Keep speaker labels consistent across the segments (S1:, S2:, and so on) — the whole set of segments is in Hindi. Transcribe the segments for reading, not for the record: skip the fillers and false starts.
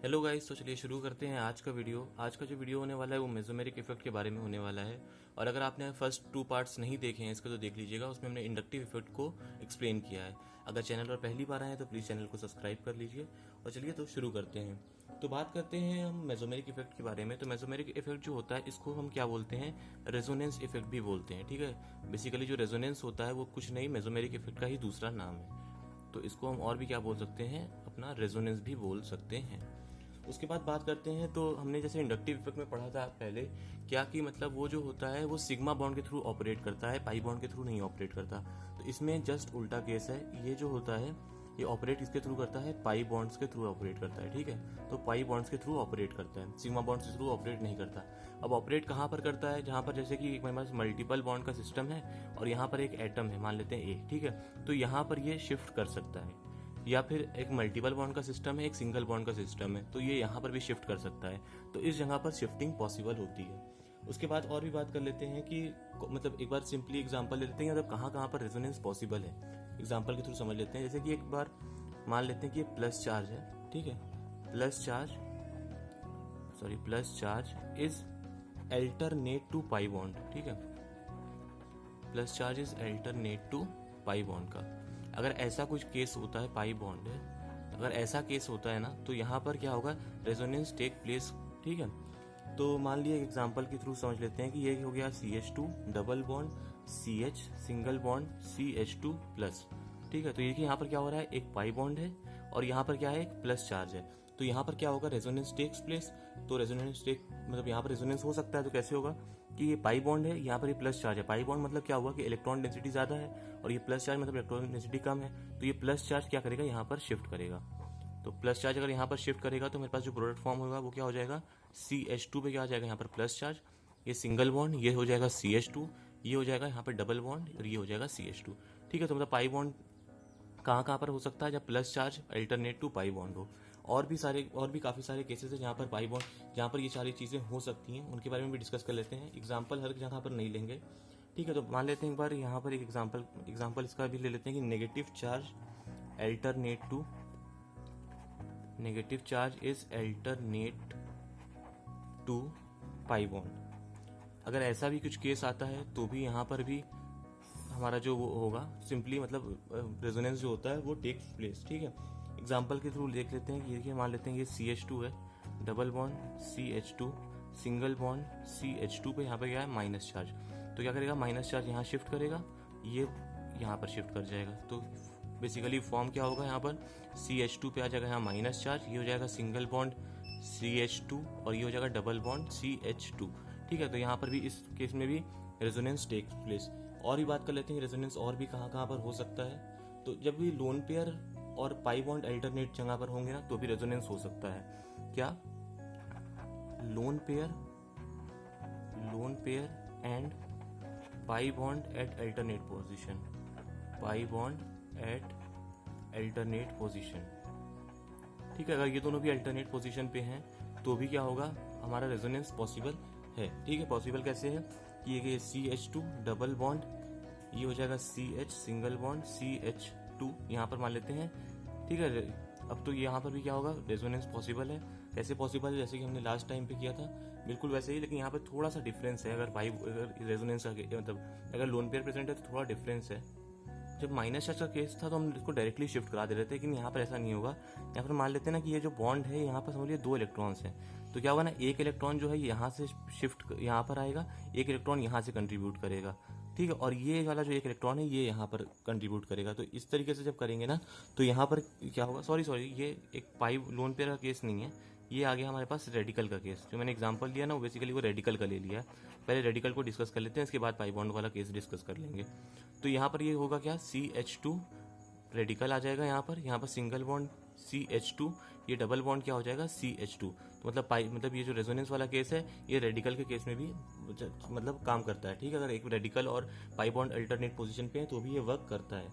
S1: हेलो गाइस, तो चलिए शुरू करते हैं आज का वीडियो। आज का जो वीडियो होने वाला है वो मेसोमेरिक इफेक्ट के बारे में होने वाला है। और अगर आपने फर्स्ट 2 पार्ट्स नहीं देखे हैं इसके तो देख लीजिएगा, उसमें हमने इंडक्टिव इफेक्ट को एक्सप्लेन किया है। अगर चैनल पर पहली बार आए हैं तो प्लीज़ चैनल को सब्सक्राइब कर लीजिए। और चलिए तो शुरू करते हैं। तो बात करते हैं हम मेसोमेरिक इफेक्ट के बारे में। तो मेसोमेरिक इफेक्ट जो होता है इसको हम क्या बोलते हैं, रेजोनेंस इफेक्ट भी बोलते हैं। ठीक है, बेसिकली जो रेजोनेंस होता है वो कुछ नहीं, मेसोमेरिक इफेक्ट का ही दूसरा नाम है। तो इसको हम और भी क्या बोल सकते हैं, अपना रेजोनेंस भी बोल सकते हैं। उसके बाद बात करते हैं, तो हमने जैसे इंडक्टिव इफेक्ट में पढ़ा था पहले क्या कि मतलब वो जो होता है वो सिग्मा बॉन्ड के थ्रू ऑपरेट करता है, पाई बॉन्ड के थ्रू नहीं ऑपरेट करता। तो इसमें जस्ट उल्टा केस है। ये जो होता है ये ऑपरेट किसके थ्रू करता है, पाई बॉन्ड्स के थ्रू ऑपरेट करता है। ठीक है, तो पाई बॉन्ड्स के थ्रू ऑपरेट करता है, सिग्मा बॉन्ड्स के थ्रू ऑपरेट नहीं करता। अब ऑपरेट कहाँ पर करता है, जहाँ पर जैसे कि हमारे पास मल्टीपल बॉन्ड का सिस्टम है और यहाँ पर एक एटम है, मान लेते हैं ए। ठीक है, तो यहाँ पर ये शिफ्ट कर सकता है। या फिर एक मल्टीपल बॉन्ड का सिस्टम है, एक सिंगल बॉन्ड का सिस्टम है, तो ये यहाँ पर भी शिफ्ट कर सकता है। तो इस जगह पर शिफ्टिंग पॉसिबल होती है। उसके बाद और भी बात कर लेते हैं कि मतलब एक बार सिंपली एग्जांपल ले लेते हैं, मतलब कहाँ कहाँ पर रेजोनेंस पॉसिबल है, एग्जांपल के थ्रू समझ लेते हैं। जैसे कि एक बार मान लेते हैं कि ये प्लस चार्ज है। ठीक है, plus charge is alternate to pi bond. ठीक है, plus charge is alternate to pi bond का अगर ऐसा कुछ केस होता है, पाई बॉन्ड है, अगर ऐसा केस होता है ना, तो यहाँ पर क्या होगा, रेजोनेंस टेक प्लेस। ठीक है, तो मान लिया एग्जांपल के थ्रू समझ लेते हैं कि ये हो गया CH2 double bond CH single bond CH2 plus. ठीक है, तो ये कि यहाँ पर क्या हो रहा है, एक पाई बॉन्ड है और यहाँ पर क्या है, एक प्लस चार्ज है। तो यहाँ पर क्या होगा, रेजोनेंस टेक्स प्लेस। तो रेजोनेंस टेक मतलब यहाँ पर रेजोनेंस हो सकता है। तो कैसे होगा कि ये पाई बॉन्ड है, यहाँ पर ये प्लस चार्ज है। पाई बॉन्ड मतलब क्या हुआ कि इलेक्ट्रॉन डेंसिटी ज्यादा है और ये प्लस चार्ज मतलब इलेक्ट्रॉन डेंसिटी कम है। तो ये प्लस चार्ज क्या करेगा, यहाँ पर शिफ्ट करेगा। तो प्लस चार्ज अगर यहाँ पर शिफ्ट करेगा तो मेरे पास जो प्रोडक्ट फॉर्म होगा वो क्या हो जाएगा, CH2 पे क्या आ जाएगा, यहाँ पर प्लस चार्ज, ये सिंगल बॉन्ड, ये हो जाएगा CH2, ये हो जाएगा यहाँ पर डबल बॉन्ड और ये हो जाएगा CH2। ठीक है, तो मतलब पाई बॉन्ड कहाँ कहाँ पर हो सकता है, जब plus charge alternate to pi bond हो। और भी काफी सारे केसेस है जहाँ पर पाई बॉन्ड, जहाँ पर ये सारी चीजें हो सकती हैं, उनके बारे में भी डिस्कस कर लेते हैं। एग्जाम्पल हर जगह पर नहीं लेंगे। ठीक है, तो मान लेते हैं एक बार यहाँ पर एक एग्जाम्पल इसका भी ले लेते हैं कि negative charge is alternate to pi bond. अगर ऐसा भी कुछ केस आता है तो भी यहाँ पर भी हमारा जो वो होगा, सिंपली मतलब रेजोनेंस जो होता है वो टेक्स प्लेस। ठीक है, एग्जांपल के थ्रू देख लेते हैं कि देखिए मान लेते हैं ये CH2 है, double bond CH2 single bond CH2 पे यहाँ पे क्या है, माइनस चार्ज। तो क्या करेगा, माइनस चार्ज यहाँ शिफ्ट करेगा, ये यहाँ पर शिफ्ट कर जाएगा। तो बेसिकली फॉर्म क्या होगा, यहाँ पर CH2 पे आ जाएगा यहाँ माइनस चार्ज, ये हो जाएगा सिंगल बॉन्ड CH2 और ये हो जाएगा डबल बॉन्ड CH2। ठीक है, तो यहाँ पर भी इस केस में भी रेजोनेंस टेक्स प्लेस। और भी बात कर लेते हैं रेजोनेंस और भी कहाँ कहाँ पर हो सकता है। तो जब भी लोन पेयर और पाई बॉन्ड अल्टरनेट जगह पर होंगे ना, तो भी रेजोनेंस हो सकता है। क्या, lone pair and pi bond at alternate position, pi bond at alternate position. ठीक है, अगर ये दोनों भी अल्टरनेट पोजीशन पे हैं तो भी क्या होगा, हमारा रेजोनेंस पॉसिबल है। ठीक है, पॉसिबल कैसे है कि ये CH2 डबल बॉन्ड, ये हो जाएगा CH सिंगल बॉन्ड CH2 यहाँ पर मान लेते हैं। ठीक है, अब तो यहाँ पर भी क्या होगा, रेजोनेंस पॉसिबल है। कैसे पॉसिबल है, जैसे कि हमने लास्ट टाइम पे किया था बिल्कुल वैसे ही, लेकिन यहाँ पर थोड़ा सा डिफरेंस है। अगर रेजोनेंस मतलब अगर लोन पेयर प्रेजेंट है तो थोड़ा डिफरेंस है। जब माइनस चार्ज का केस था तो हम इसको डायरेक्टली शिफ्ट करा दे रहे थे, लेकिन यहाँ पर ऐसा नहीं होगा। यहाँ पर मान लेते हैं ना कि ये जो बॉन्ड है यहाँ पर समझिए 2 इलेक्ट्रॉन्स हैं। तो क्या होगा ना, एक इलेक्ट्रॉन जो है यहाँ से शिफ्ट यहाँ पर आएगा, एक इलेक्ट्रॉन यहाँ से कंट्रीब्यूट करेगा। ठीक है, और ये वाला जो एक इलेक्ट्रॉन है ये यहाँ पर कंट्रीब्यूट करेगा। तो इस तरीके से जब करेंगे ना तो यहाँ पर क्या होगा, सॉरी ये एक पाई लोन पेयर का केस नहीं है, ये आ गया हमारे पास रेडिकल का केस। जो मैंने एग्जांपल दिया ना वो बेसिकली वो रेडिकल का ले लिया। पहले रेडिकल को डिस्कस कर लेते हैं, इसके बाद पाई बॉन्ड वाला केस डिस्कस कर लेंगे। तो यहाँ पर ये होगा क्या, CH2 रेडिकल आ जाएगा यहाँ पर सिंगल बॉन्ड CH2, ये डबल बॉन्ड क्या हो जाएगा CH2। तो मतलब ये जो रेजोनेंस वाला केस है ये रेडिकल के केस में भी मतलब काम करता है। ठीक है, अगर एक रेडिकल और पाई बॉन्ड अल्टरनेट पोजीशन पे है तो भी ये वर्क करता है।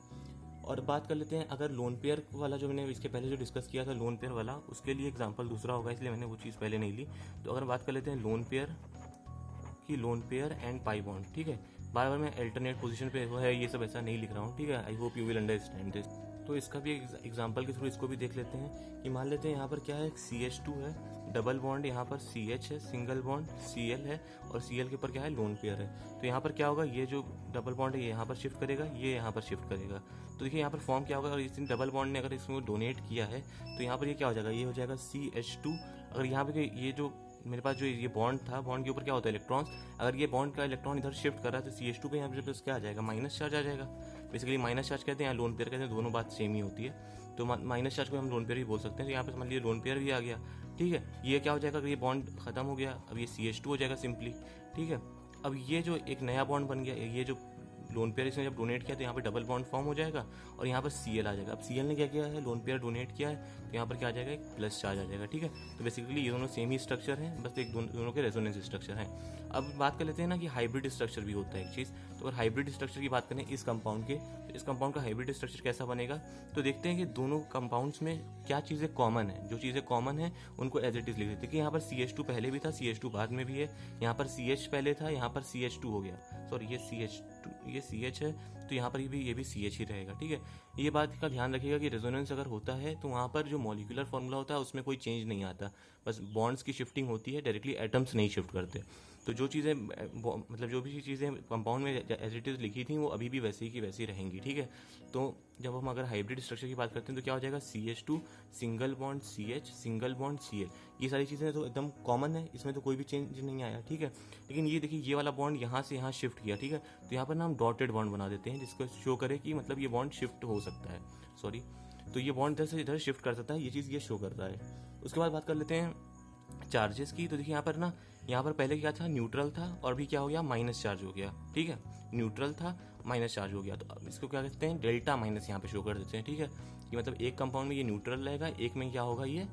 S1: और बात कर लेते हैं अगर लोन पेयर वाला, जो मैंने इसके पहले जो डिस्कस किया था लोन पेयर वाला, उसके लिए एग्जांपल दूसरा होगा, इसलिए मैंने वो चीज़ पहले नहीं ली। तो अगर बात कर लेते हैं loan pair and pi bond. ठीक है, बार बार मैं अल्टरनेट पोजीशन पे है ये सब ऐसा नहीं लिख रहा हूँ। ठीक है, I hope you will understand this. तो इसका भी एग्जांपल के थ्रू इसको भी देख लेते हैं कि मान लेते हैं यहाँ पर क्या है, CH2 है, डबल बॉन्ड यहाँ पर CH है, सिंगल बॉन्ड Cl है, और Cl के ऊपर क्या है, लोन पेयर है। तो यहाँ पर क्या होगा, ये जो डबल बॉन्ड है ये यहाँ पर शिफ्ट करेगा, ये यहाँ पर शिफ्ट करेगा। तो देखिए यहाँ पर फॉर्म क्या होगा, अगर इस डबल बॉन्ड ने अगर इसमें डोनेट किया है तो यहाँ पर ये क्या हो जाएगा, ये हो जाएगा CH2। अगर यहाँ पे ये जो मेरे पास जो ये बॉन्ड था, बॉन्ड के ऊपर क्या होता है, इलेक्ट्रॉन्स, अगर ये बॉन्ड का इलेक्ट्रॉन इधर शिफ्ट कर रहा है तो CH2 पे यहाँ पे क्या आ जाएगा, माइनस चार्ज आ जाएगा। बेसिकली माइनस चार्ज कहते हैं, लोन पेयर कहते हैं, दोनों बात सेम ही होती है। तो माइनस चार्ज को हम लोन पेयर भी बोल सकते हैं। तो यहाँ पे समझ लीजिए लोन पेयर भी आ गया, ठीक है। ये क्या हो जाएगा, अगर ये बॉन्ड खत्म हो गया, अब ये CH2 हो जाएगा सिंपली, ठीक है। अब ये जो एक नया बॉन्ड बन गया, ये जो लोन पेयर इसने जब डोनेट किया तो यहाँ पे डबल बॉन्ड फॉर्म हो जाएगा और यहाँ पर Cl आ जाएगा। अब Cl ने क्या किया है, लोन पेयर डोनेट किया है, तो यहाँ पर क्या आ जाएगा, एक प्लस चार्ज आ जाएगा, ठीक है। तो बेसिकली ये दोनों सेम ही स्ट्रक्चर हैं, बस एक दोनों के रेजोनेंस स्ट्रक्चर हैं। अब बात कर लेते हैं ना कि हाइब्रिड स्ट्रक्चर भी होता है एक चीज़। तो अगर हाइब्रिड स्ट्रक्चर की बात करें इस कंपाउंड के, तो इस कंपाउंड का हाइब्रिड स्ट्रक्चर कैसा बनेगा, तो देखते हैं कि दोनों कंपाउंड्स में क्या चीज़ें कॉमन है। जो चीज़ें कॉमन है उनको एज इट इज लिख देते हैं कि यहाँ पर CH2 पहले भी था, CH2 बाद में भी है, यहाँ पर CH पहले था, यहाँ पर CH2 हो गया, सॉरी ये CH2, ये CH है, तो यहाँ पर ये भी CH ही रहेगा, ठीक है। ये बात का ध्यान रखिएगा कि रेजोनेंस अगर होता है तो वहाँ पर जो मॉलिक्यूलर फॉर्मूला होता है उसमें कोई चेंज नहीं आता, बस बॉन्ड्स की शिफ्टिंग होती है, डायरेक्टली एटम्स नहीं शिफ्ट करते। तो जो चीज़ें मतलब जो भी चीज़ें कंपाउंड में एज इट इज लिखी थी वो अभी भी वैसी की वैसी रहेंगी, ठीक है। तो जब हम अगर हाइब्रिड स्ट्रक्चर की बात करते हैं तो क्या हो जाएगा, CH2 single bond CH single bond Cl, ये सारी चीज़ें तो एकदम कॉमन है, इसमें तो कोई भी चेंज नहीं आया, ठीक है। लेकिन ये देखिए ये वाला बॉन्ड यहाँ से यहाँ शिफ्ट किया, ठीक है। तो यहाँ पर ना हम डॉटेड बॉन्ड बना देते हैं जिसको शो करे कि मतलब ये बॉन्ड शिफ्ट हो सकता है, सॉरी, तो ये बॉन्ड इधर से इधर शिफ्ट कर सकता है, ये चीज़ ये शो करता है। उसके बाद बात कर लेते हैं चार्जेस की। तो देखिए यहाँ पर ना, यहाँ पर पहले क्या था, न्यूट्रल था, और भी क्या हो गया, माइनस चार्ज हो गया, ठीक है। न्यूट्रल था, माइनस चार्ज हो गया, तो अब इसको क्या कहते हैं, डेल्टा माइनस यहाँ पे शो कर देते हैं, ठीक है। कि मतलब एक कंपाउंड में ये न्यूट्रल रहेगा, एक में क्या होगा, ये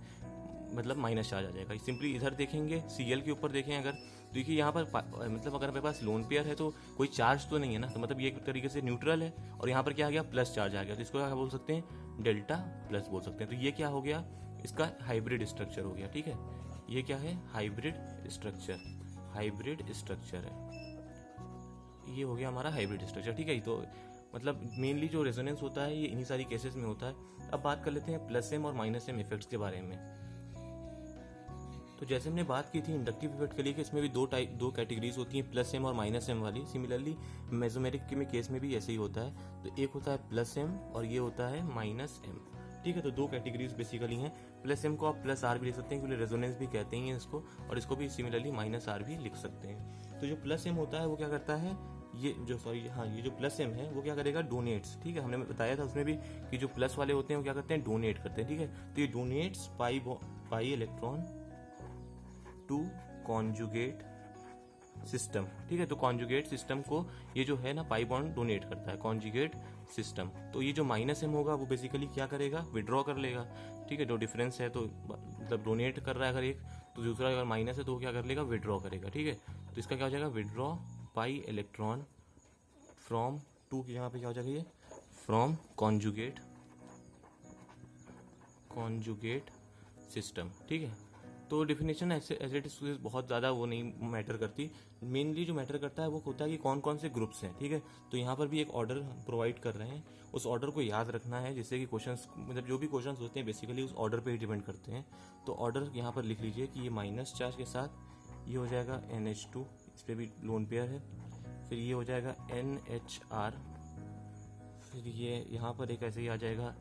S1: मतलब माइनस चार्ज आ जाएगा। सिंपली इधर देखेंगे, Cl के ऊपर देखें अगर, देखिए यहाँ पर मतलब अगर मेरे पास लोन पेयर है तो कोई चार्ज तो नहीं है ना, तो मतलब ये एक तरीके से न्यूट्रल है, और यहाँ पर क्या आ गया, प्लस चार्ज आ गया, तो इसको क्या बोल सकते हैं, डेल्टा प्लस बोल सकते हैं। तो ये क्या हो गया, इसका हाइब्रिड स्ट्रक्चर हो गया, ठीक है। ये क्या है, हाइब्रिड स्ट्रक्चर, हाइब्रिड स्ट्रक्चर है, ये हो गया हमारा हाइब्रिड स्ट्रक्चर, ठीक है। तो मतलब मेनली जो रेजोनेंस होता है ये इन्हीं सारी केसेस में होता है। अब बात कर लेते हैं प्लस एम और माइनस एम इफेक्ट्स के बारे में। तो जैसे हमने बात की थी इंडक्टिव इफेक्ट के लिए कि इसमें भी दो कैटेगरीज होती हैं, प्लस एम और माइनस एम वाली। सिमिलरली मेसोमेरिक के केस में भी ऐसे ही होता है। तो एक होता है प्लस एम और ये होता है माइनस एम, ठीक है। तो दो कैटेगरीज बेसिकली हैं। प्लस एम को आप प्लस आर भी लिख सकते हैं क्योंकि रेजोनेंस भी कहते हैं इसको, और इसको भी सिमिलरली माइनस आर भी लिख सकते हैं। तो जो प्लस एम होता है वो क्या करता है, ये जो प्लस एम है वो क्या करेगा, डोनेट्स, ठीक है। हमने बताया था उसमें भी कि जो प्लस वाले होते हैं वो क्या करते हैं, डोनेट करते हैं, ठीक है। तो ये donates pi electron to conjugate system, ठीक है। तो कॉन्जुगेट सिस्टम को ये जो है ना पाई बॉन्ड डोनेट करता है, कॉन्जुगेट सिस्टम। तो ये जो माइनस एम होगा वो बेसिकली क्या करेगा, विड्रॉ कर लेगा, ठीक है। जो डिफरेंस है तो मतलब डोनेट कर रहा है अगर एक, तो दूसरा अगर माइनस है तो वो क्या कर लेगा, विड्रॉ करेगा, ठीक है। तो इसका क्या हो जाएगा, withdraw pi electron from to, यहाँ पे क्या हो जाएगा, ये फ्रॉम कॉन्जुगेट सिस्टम, ठीक है। तो डिफिनेशन ऐसे एज इट इज बहुत ज़्यादा वो नहीं मैटर करती। मेनली जो मैटर करता है वो होता है कि कौन कौन से ग्रुप्स हैं, ठीक है। तो यहाँ पर भी एक ऑर्डर प्रोवाइड कर रहे हैं, उस ऑर्डर को याद रखना है, जिससे कि क्वेश्चंस मतलब जो भी क्वेश्चंस होते हैं बेसिकली उस ऑर्डर पे ही डिपेंड करते हैं। तो ऑर्डर यहाँ पर लिख लीजिए कि ये माइनस चार्ज के साथ ये हो जाएगा NH2, इस पर भी लोन पेयर है, फिर ये हो जाएगा NHR, फिर ये यहाँ पर एक ऐसे ही आ जाएगा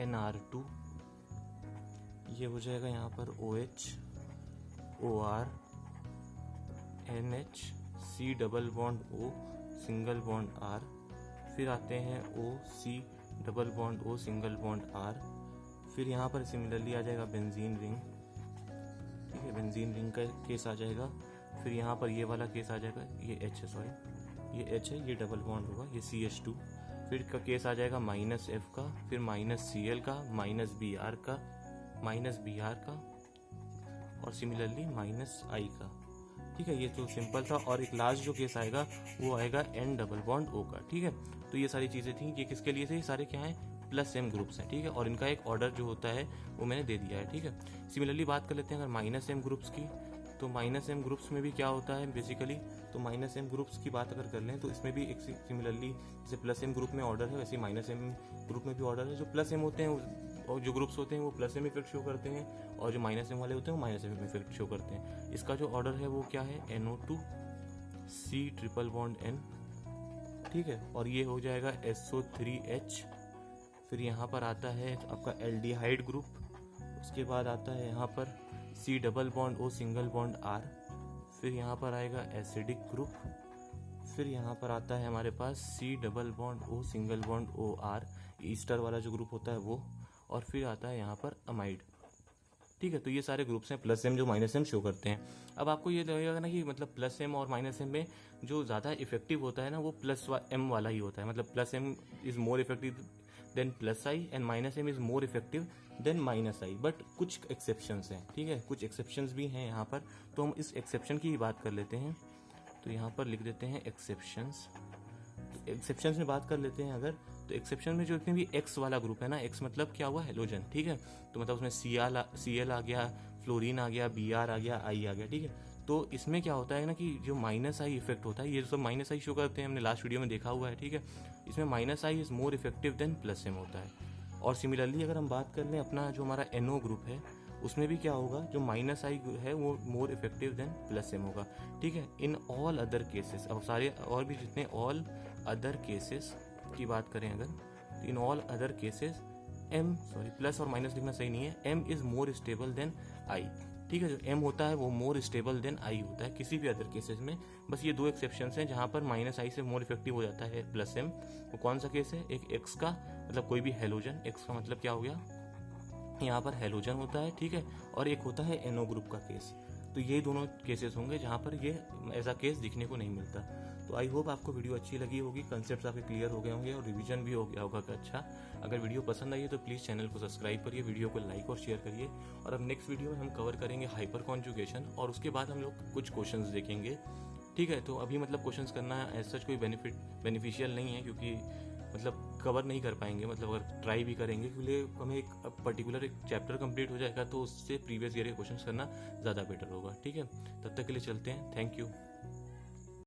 S1: NR2, ये हो जाएगा यहाँ पर OH OR NH C double bond O single bond R, फिर आते हैं OC double bond O single bond R, फिर यहाँ पर सिमिलरली आ जाएगा बेंजीन रिंग, ठीक है, बेंजीन रिंग का केस आ जाएगा। फिर यहाँ पर ये वाला केस आ जाएगा, ये H है, सॉरी ये H है, ये डबल बॉन्ड होगा, ये CH2। फिर का केस आ जाएगा माइनस F का, फिर माइनस Cl का, माइनस Br का, माइनस Br का, और सिमिलरली माइनस I का, ठीक है। ये तो सिंपल था। और एक लास्ट जो केस आएगा वो आएगा N डबल बॉन्ड O का, ठीक है। तो ये सारी चीज़ें थी, ये किसके लिए थे, ये सारे क्या हैं, प्लस एम ग्रुप्स हैं, ठीक है। और इनका एक ऑर्डर जो होता है वो मैंने दे दिया है, ठीक है। सिमिलरली बात कर लेते हैं अगर माइनस एम ग्रुप्स की, तो माइनस एम ग्रुप्स में भी क्या होता है बेसिकली, तो माइनस एम ग्रुप्स की बात अगर कर लें तो इसमें भी एक सिमिलरली जैसे प्लस एम ग्रुप में ऑर्डर है, वैसे माइनस एम ग्रुप में भी ऑर्डर है। जो प्लस एम होते हैं और जो ग्रुप्स होते हैं वो प्लस एम इफेक्ट शो करते हैं, और जो माइनस एम वाले होते हैं वो माइनस एम इफेक्ट शो करते हैं। इसका जो ऑर्डर है वो क्या है, NO2 C triple bond N, ठीक है, और ये हो जाएगा SO3H। फिर यहाँ पर आता है आपका एल्डिहाइड ग्रुप, उसके बाद आता है यहाँ पर C double bond O single bond R, फिर यहाँ पर आएगा एसिडिक ग्रुप, फिर यहाँ पर आता है हमारे पास C double bond O single bond OR, Easter वाला जो ग्रुप होता है वो, और फिर आता है यहाँ पर अमाइड, ठीक है। तो ये सारे ग्रुप्स हैं प्लस एम जो माइनस एम शो करते हैं। अब आपको ये लगेगा ना कि मतलब प्लस एम और माइनस एम में जो ज़्यादा इफेक्टिव होता है ना वो प्लस एम वाला ही होता है, मतलब plus M is more effective than plus I and minus M is more effective than minus I, but कुछ एक्सेप्शंस हैं, ठीक है, कुछ एक्सेप्शंस भी हैं यहाँ पर। तो हम इस एक्सेप्शन की बात कर लेते हैं, तो यहाँ पर लिख देते हैं एक्सेप्शंस। एक्सेप्शंस में बात कर लेते हैं अगर, तो एक्सेप्शन में जो इतने भी एक्स वाला ग्रुप है ना, एक्स मतलब क्या हुआ, हेलोजन, ठीक है, तो मतलब उसमें Cl आ गया, फ्लोरीन आ गया, Br आ गया, I आ गया, ठीक है। तो इसमें क्या होता है ना कि जो माइनस आई इफेक्ट होता है, ये सब माइनस आई शो करते हैं, हमने लास्ट वीडियो में देखा हुआ है, ठीक है। इसमें minus I is more effective than plus M होता है। और सिमिलरली अगर हम बात कर लें अपना जो हमारा NO ग्रुप है, उसमें भी क्या होगा, जो माइनस आई है वो more effective than plus M होगा, ठीक है। इन ऑल अदर केसेस, अब सारे और भी जितने ऑल अदर केसेस की बात करें अगर, तो in all other cases plus और माइनस लिखना सही नहीं है, M is more stable then I, ठीक है। जो M होता है वो मोर स्टेबल देन I होता है किसी भी अदर केसेस में। बस ये दो एक्सेप्शंस हैं जहां पर माइनस आई से मोर इफेक्टिव हो जाता है प्लस एम। वो कौन सा केस है, एक एक्स का, मतलब कोई भी हेलोजन, एक्स का मतलब क्या हो गया, यहाँ पर हेलोजन होता है, ठीक है, और एक होता है NO ग्रुप का केस। तो ये दोनों केसेस होंगे जहाँ पर ये ऐसा केस दिखने को नहीं मिलता। तो आई होप आपको वीडियो अच्छी लगी होगी, कंसेप्ट आपके क्लियर हो गए होंगे और रिवीजन भी हो गया होगा कि अच्छा। अगर वीडियो पसंद आई है तो प्लीज़ चैनल को सब्सक्राइब करिए, वीडियो को लाइक और शेयर करिए। और अब नेक्स्ट वीडियो में हम कवर करेंगे हाइपर कॉन्जुगेशन, और उसके बाद हम लोग कुछ क्वेश्चंस देखेंगे, ठीक है। तो अभी मतलब क्वेश्चंस करना एज सच कोई बेनिफिशियल नहीं है, क्योंकि मतलब कवर नहीं कर पाएंगे, मतलब अगर ट्राई भी करेंगे क्योंकि हमें एक पर्टिकुलर एक चैप्टर कंप्लीट हो जाएगा तो उससे प्रीवियस ईयर के क्वेश्चंस करना ज़्यादा बेटर होगा, ठीक है। तब तक के लिए चलते हैं, थैंक यू।